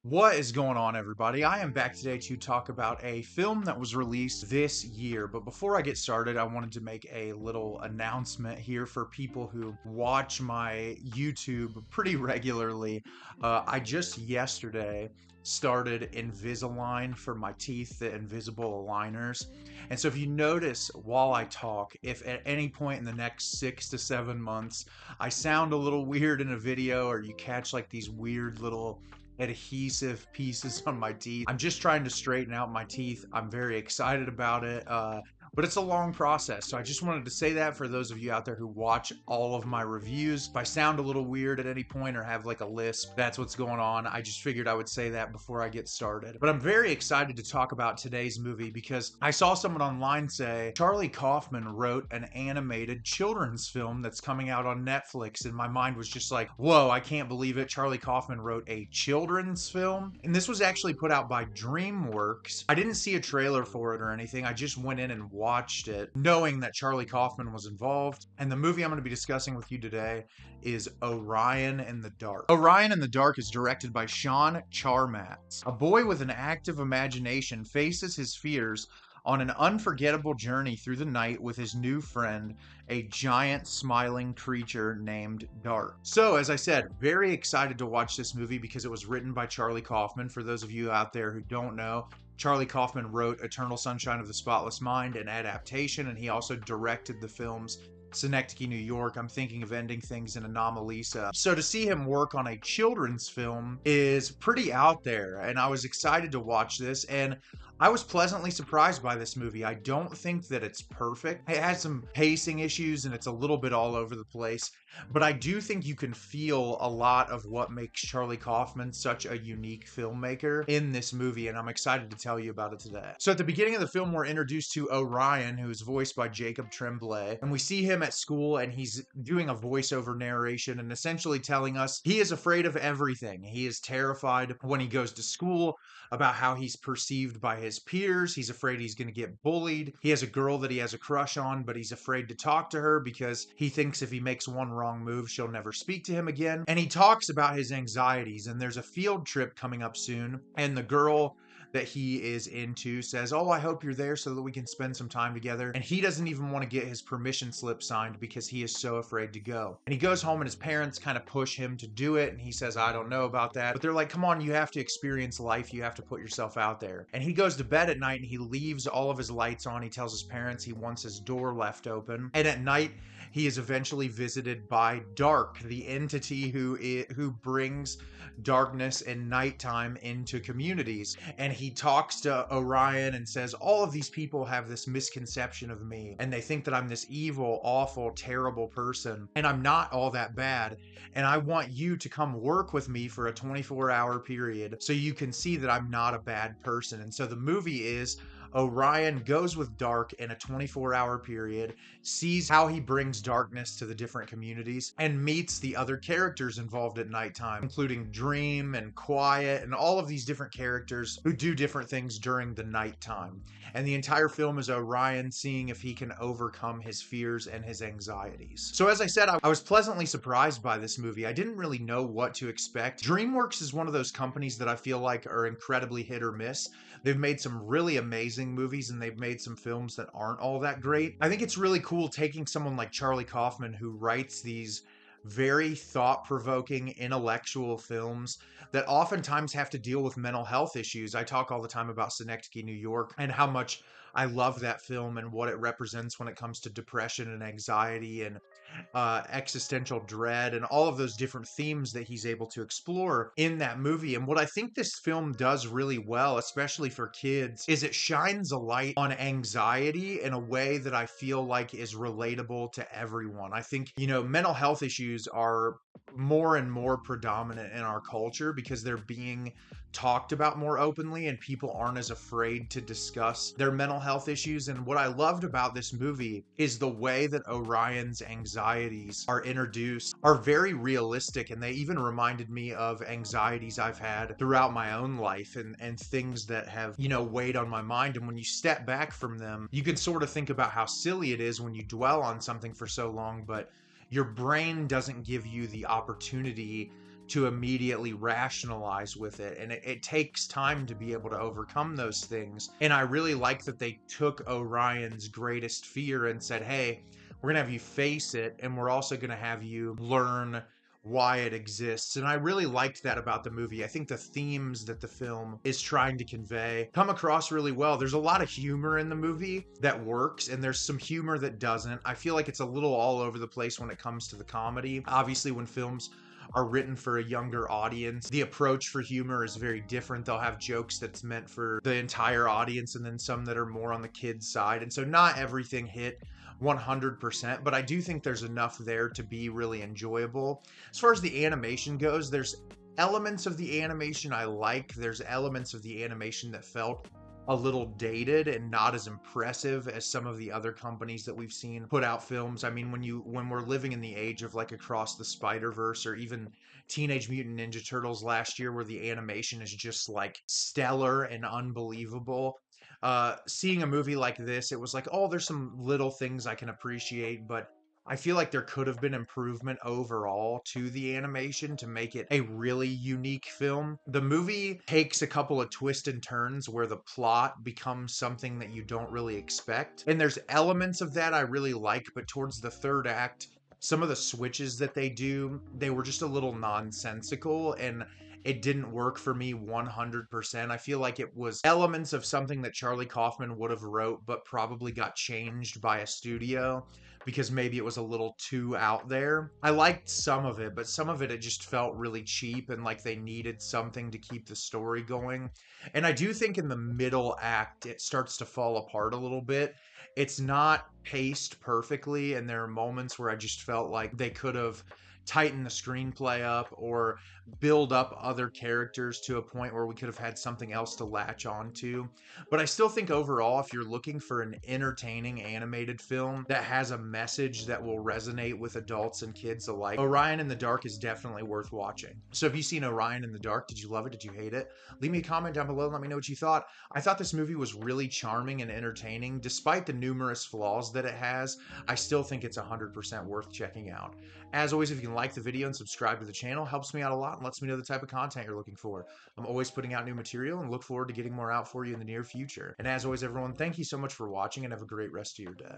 What is going on, everybody? I am back today to talk about a film that was released this year. But before I get started, I wanted to make a little announcement here for people who watch my YouTube pretty regularly. I just yesterday started Invisalign for my teeth, the invisible aligners. And so if you notice while I talk, if at any point in the next 6 to 7 months I sound a little weird in a video, or you catch like these weird little adhesive pieces on my teeth, I'm just trying to straighten out my teeth. I'm very excited about it, but it's a long process. So I just wanted to say that for those of you out there who watch all of my reviews. If I sound a little weird at any point or have like a lisp, that's what's going on. I just figured I would say that before I get started. But I'm very excited to talk about today's movie because I saw someone online say Charlie Kaufman wrote an animated children's film that's coming out on Netflix, and my mind was just like, whoa, I can't believe it. Charlie Kaufman wrote a children's film, and this was actually put out by DreamWorks. I didn't see a trailer for it or anything. I just went in and watched it knowing that Charlie Kaufman was involved. And the movie I'm going to be discussing with you today is Orion in the Dark. Orion in the Dark is directed by Sean Charmatz. A boy with an active imagination faces his fears on an unforgettable journey through the night with his new friend, a giant smiling creature named Dark. So, as I said, very excited to watch this movie because it was written by Charlie Kaufman. For those of you out there who don't know, Charlie Kaufman wrote Eternal Sunshine of the Spotless Mind, an adaptation, and he also directed the films Synecdoche, New York, I'm Thinking of Ending Things, and Anomalisa. So to see him work on a children's film is pretty out there, and I was excited to watch this, and I was pleasantly surprised by this movie. I don't think that it's perfect. It has some pacing issues and it's a little bit all over the place, but I do think you can feel a lot of what makes Charlie Kaufman such a unique filmmaker in this movie, and I'm excited to tell you about it today. So at the beginning of the film, we're introduced to Orion, who's voiced by Jacob Tremblay, and we see him at school, and he's doing a voiceover narration and essentially telling us he is afraid of everything. He is terrified when he goes to school about how he's perceived by his peers. He's afraid he's going to get bullied. He has a girl that he has a crush on, but he's afraid to talk to her because he thinks if he makes one wrong move, she'll never speak to him again. And he talks about his anxieties, and there's a field trip coming up soon, and the girl that he is into says, oh, I hope you're there so that we can spend some time together. And he doesn't even want to get his permission slip signed because he is so afraid to go. And he goes home and his parents kind of push him to do it. And he says, I don't know about that. But they're like, come on, you have to experience life. You have to put yourself out there. And he goes to bed at night and he leaves all of his lights on. He tells his parents he wants his door left open. And at night, he is eventually visited by Dark, the entity who brings darkness and nighttime into communities. And he talks to Orion and says, all of these people have this misconception of me, and they think that I'm this evil, awful, terrible person, and I'm not all that bad. And I want you to come work with me for a 24-hour period so you can see that I'm not a bad person. And so the movie is Orion goes with Dark in a 24-hour period, sees how he brings darkness to the different communities, and meets the other characters involved at nighttime, including Dream and Quiet and all of these different characters who do different things during the nighttime. And the entire film is Orion seeing if he can overcome his fears and his anxieties. So as I said, I was pleasantly surprised by this movie. I didn't really know what to expect. DreamWorks is one of those companies that I feel like are incredibly hit or miss. They've made some really amazing movies and they've made some films that aren't all that great. I think it's really cool taking someone like Charlie Kaufman, who writes these very thought-provoking intellectual films that oftentimes have to deal with mental health issues. I talk all the time about Synecdoche, New York, and how much I love that film and what it represents when it comes to depression and anxiety and existential dread and all of those different themes that he's able to explore in that movie. And what I think this film does really well, especially for kids, is it shines a light on anxiety in a way that I feel like is relatable to everyone. I think, mental health issues are more and more predominant in our culture because they're being talked about more openly and people aren't as afraid to discuss their mental health issues. And what I loved about this movie is the way that Orion's anxieties are introduced are very realistic, and they even reminded me of anxieties I've had throughout my own life and things that have, weighed on my mind. And when you step back from them, you can sort of think about how silly it is when you dwell on something for so long, but your brain doesn't give you the opportunity to immediately rationalize with it. And it takes time to be able to overcome those things. And I really like that they took Orion's greatest fear and said, hey, we're going to have you face it, and we're also going to have you learn why it exists. And I really liked that about the movie. I think the themes that the film is trying to convey come across really well. There's a lot of humor in the movie that works, and there's some humor that doesn't. I feel like it's a little all over the place when it comes to the comedy. Obviously, when films are written for a younger audience, the approach for humor is very different. They'll have jokes that's meant for the entire audience, and then some that are more on the kids' side. And so not everything hit 100%, but I do think there's enough there to be really enjoyable. As far as the animation goes, there's elements of the animation I like. There's elements of the animation that felt a little dated and not as impressive as some of the other companies that we've seen put out films. I mean, when we're living in the age of like Across the Spider-Verse or even Teenage Mutant Ninja Turtles last year, where the animation is just like stellar and unbelievable. Seeing a movie like this, it was like, oh, there's some little things I can appreciate, but I feel like there could have been improvement overall to the animation to make it a really unique film. The movie takes a couple of twists and turns where the plot becomes something that you don't really expect. And there's elements of that I really like, but towards the third act, some of the switches that they do, they were just a little nonsensical, and it didn't work for me 100%. I feel like it was elements of something that Charlie Kaufman would have wrote, but probably got changed by a studio because maybe it was a little too out there. I liked some of it, but some of it just felt really cheap and like they needed something to keep the story going. And I do think in the middle act, it starts to fall apart a little bit. It's not paced perfectly, and there are moments where I just felt like they could have tightened the screenplay up or build up other characters to a point where we could have had something else to latch on to. But I still think overall, if you're looking for an entertaining animated film that has a message that will resonate with adults and kids alike, Orion in the Dark is definitely worth watching. So have you seen Orion in the Dark? Did you love it? Did you hate it? Leave me a comment down below and let me know what you thought. I thought this movie was really charming and entertaining. Despite the numerous flaws that it has, I still think it's 100% worth checking out. As always, if you can like the video and subscribe to the channel, helps me out a lot and lets me know the type of content you're looking for. I'm always putting out new material and look forward to getting more out for you in the near future. And as always, everyone, thank you so much for watching and have a great rest of your day.